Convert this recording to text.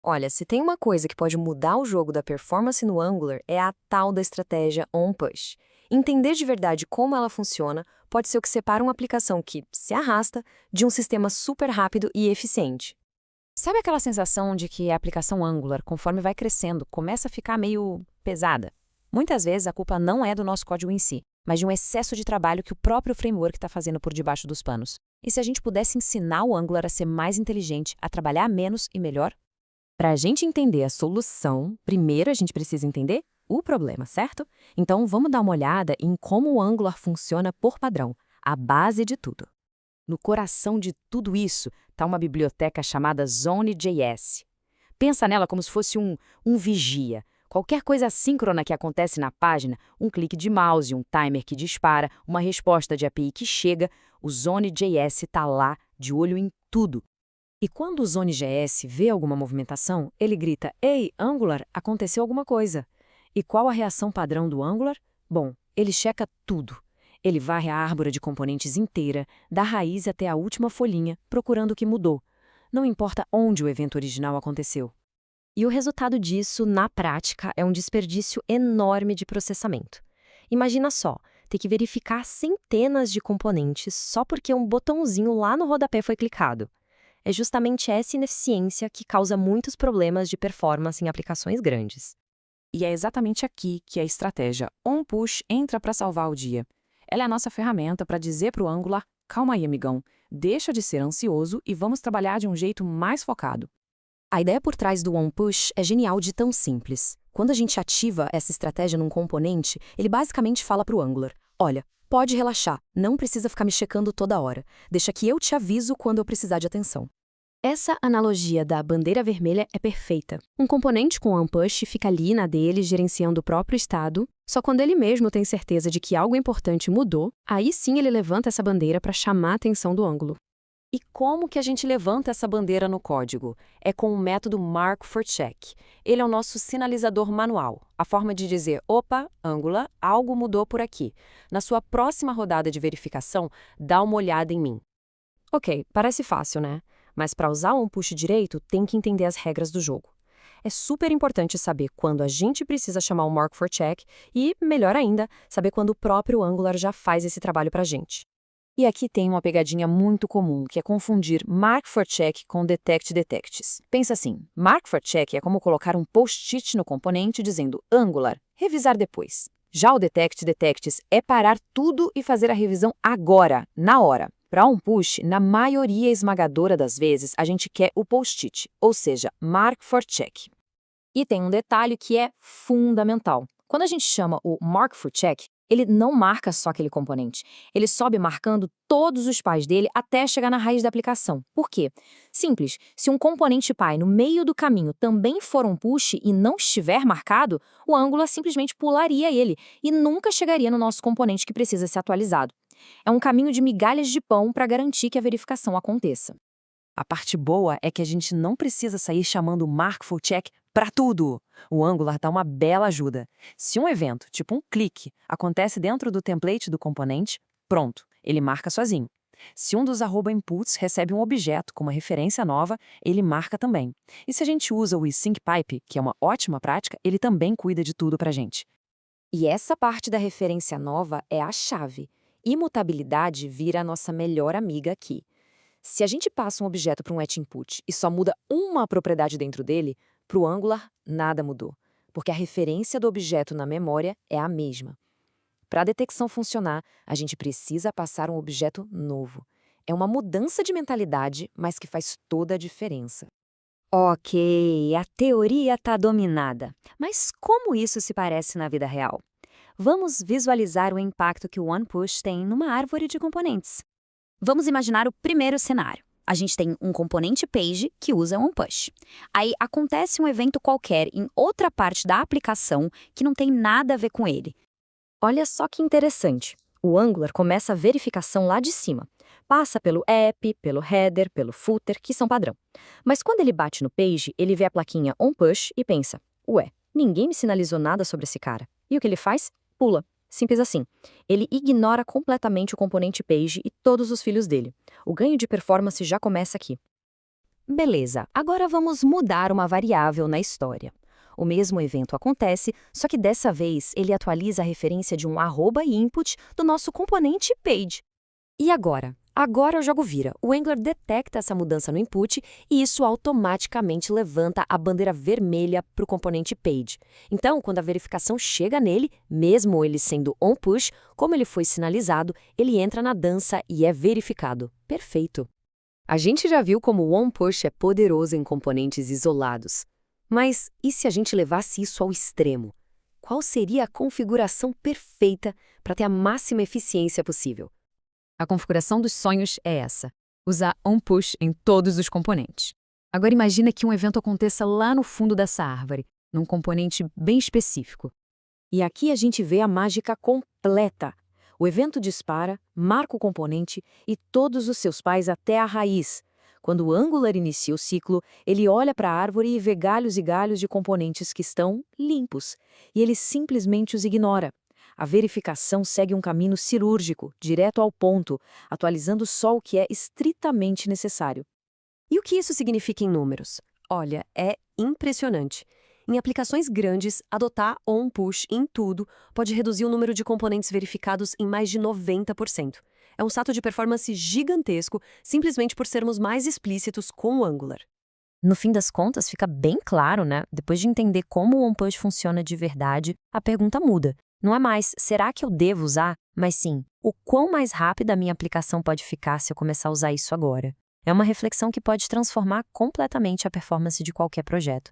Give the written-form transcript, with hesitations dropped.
Olha, se tem uma coisa que pode mudar o jogo da performance no Angular, é a tal da estratégia on-push. Entender de verdade como ela funciona pode ser o que separa uma aplicação que se arrasta de um sistema super rápido e eficiente. Sabe aquela sensação de que a aplicação Angular, conforme vai crescendo, começa a ficar meio pesada? Muitas vezes a culpa não é do nosso código em si, mas de um excesso de trabalho que o próprio framework está fazendo por debaixo dos panos. E se a gente pudesse ensinar o Angular a ser mais inteligente, a trabalhar menos e melhor? Para a gente entender a solução, primeiro a gente precisa entender o problema, certo? Então vamos dar uma olhada em como o Angular funciona por padrão, a base de tudo. No coração de tudo isso está uma biblioteca chamada Zone.js. Pensa nela como se fosse um vigia. Qualquer coisa assíncrona que acontece na página, um clique de mouse, um timer que dispara, uma resposta de API que chega, o Zone.js está lá, de olho em tudo. E quando o Zone.js vê alguma movimentação, ele grita: "Ei, Angular, aconteceu alguma coisa." E qual a reação padrão do Angular? Bom, ele checa tudo. Ele varre a árvore de componentes inteira, da raiz até a última folhinha, procurando o que mudou. Não importa onde o evento original aconteceu. E o resultado disso, na prática, é um desperdício enorme de processamento. Imagina só, ter que verificar centenas de componentes só porque um botãozinho lá no rodapé foi clicado. É justamente essa ineficiência que causa muitos problemas de performance em aplicações grandes. E é exatamente aqui que a estratégia OnPush entra para salvar o dia. Ela é a nossa ferramenta para dizer para o Angular: calma aí, amigão, deixa de ser ansioso e vamos trabalhar de um jeito mais focado. A ideia por trás do OnPush é genial de tão simples. Quando a gente ativa essa estratégia num componente, ele basicamente fala para o Angular: olha, pode relaxar, não precisa ficar me checando toda hora. Deixa que eu te aviso quando eu precisar de atenção. Essa analogia da bandeira vermelha é perfeita. Um componente com OnPush fica ali na dele, gerenciando o próprio estado, só quando ele mesmo tem certeza de que algo importante mudou, aí sim ele levanta essa bandeira para chamar a atenção do Angular. E como que a gente levanta essa bandeira no código? É com o método Mark4Check. Ele é o nosso sinalizador manual, a forma de dizer: opa, Angular, algo mudou por aqui. Na sua próxima rodada de verificação, dá uma olhada em mim. Ok, parece fácil, né? Mas para usar o OnPush direito, tem que entender as regras do jogo. É super importante saber quando a gente precisa chamar o Mark4Check e, melhor ainda, saber quando o próprio Angular já faz esse trabalho para a gente. E aqui tem uma pegadinha muito comum, que é confundir Mark4Check com Detect Detects. Pensa assim, Mark4Check é como colocar um post-it no componente dizendo Angular, revisar depois. Já o Detect Detects é parar tudo e fazer a revisão agora, na hora. Para um push, na maioria esmagadora das vezes, a gente quer o post-it, ou seja, Mark4Check. E tem um detalhe que é fundamental. Quando a gente chama o Mark4Check, ele não marca só aquele componente. Ele sobe marcando todos os pais dele até chegar na raiz da aplicação. Por quê? Simples. Se um componente pai no meio do caminho também for um push e não estiver marcado, o Angular simplesmente pularia ele e nunca chegaria no nosso componente que precisa ser atualizado. É um caminho de migalhas de pão para garantir que a verificação aconteça. A parte boa é que a gente não precisa sair chamando o Mark4Check para tudo. O Angular dá uma bela ajuda. Se um evento, tipo um clique, acontece dentro do template do componente, pronto, ele marca sozinho. Se um dos @inputs recebe um objeto com uma referência nova, ele marca também. E se a gente usa o async pipe, que é uma ótima prática, ele também cuida de tudo para a gente. E essa parte da referência nova é a chave. Imutabilidade vira a nossa melhor amiga aqui. Se a gente passa um objeto para um input e só muda uma propriedade dentro dele, para o Angular nada mudou, porque a referência do objeto na memória é a mesma. Para a detecção funcionar, a gente precisa passar um objeto novo. É uma mudança de mentalidade, mas que faz toda a diferença. Ok, a teoria está dominada. Mas como isso se parece na vida real? Vamos visualizar o impacto que o OnePush tem numa árvore de componentes. Vamos imaginar o primeiro cenário. A gente tem um componente page que usa o OnePush. Aí acontece um evento qualquer em outra parte da aplicação que não tem nada a ver com ele. Olha só que interessante. O Angular começa a verificação lá de cima. Passa pelo app, pelo header, pelo footer, que são padrão. Mas quando ele bate no page, ele vê a plaquinha OnPush e pensa: ué, ninguém me sinalizou nada sobre esse cara. E o que ele faz? Pula. Simples assim. Ele ignora completamente o componente page e todos os filhos dele. O ganho de performance já começa aqui. Beleza, agora vamos mudar uma variável na história. O mesmo evento acontece, só que dessa vez ele atualiza a referência de um arroba input do nosso componente page. E agora? Agora o jogo vira. O Angular detecta essa mudança no input e isso automaticamente levanta a bandeira vermelha para o componente page. Então, quando a verificação chega nele, mesmo ele sendo onPush, como ele foi sinalizado, ele entra na dança e é verificado. Perfeito. A gente já viu como o onPush é poderoso em componentes isolados. Mas e se a gente levasse isso ao extremo? Qual seria a configuração perfeita para ter a máxima eficiência possível? A configuração dos sonhos é essa: usar onPush em todos os componentes. Agora imagina que um evento aconteça lá no fundo dessa árvore, num componente bem específico. E aqui a gente vê a mágica completa. O evento dispara, marca o componente e todos os seus pais até a raiz. Quando o Angular inicia o ciclo, ele olha para a árvore e vê galhos e galhos de componentes que estão limpos, e ele simplesmente os ignora. A verificação segue um caminho cirúrgico, direto ao ponto, atualizando só o que é estritamente necessário. E o que isso significa em números? Olha, é impressionante. Em aplicações grandes, adotar onPush em tudo pode reduzir o número de componentes verificados em mais de 90%. É um salto de performance gigantesco, simplesmente por sermos mais explícitos com o Angular. No fim das contas, fica bem claro, né? Depois de entender como o onPush funciona de verdade, a pergunta muda. Não é mais, será que eu devo usar? Mas sim, o quão mais rápida a minha aplicação pode ficar se eu começar a usar isso agora? É uma reflexão que pode transformar completamente a performance de qualquer projeto.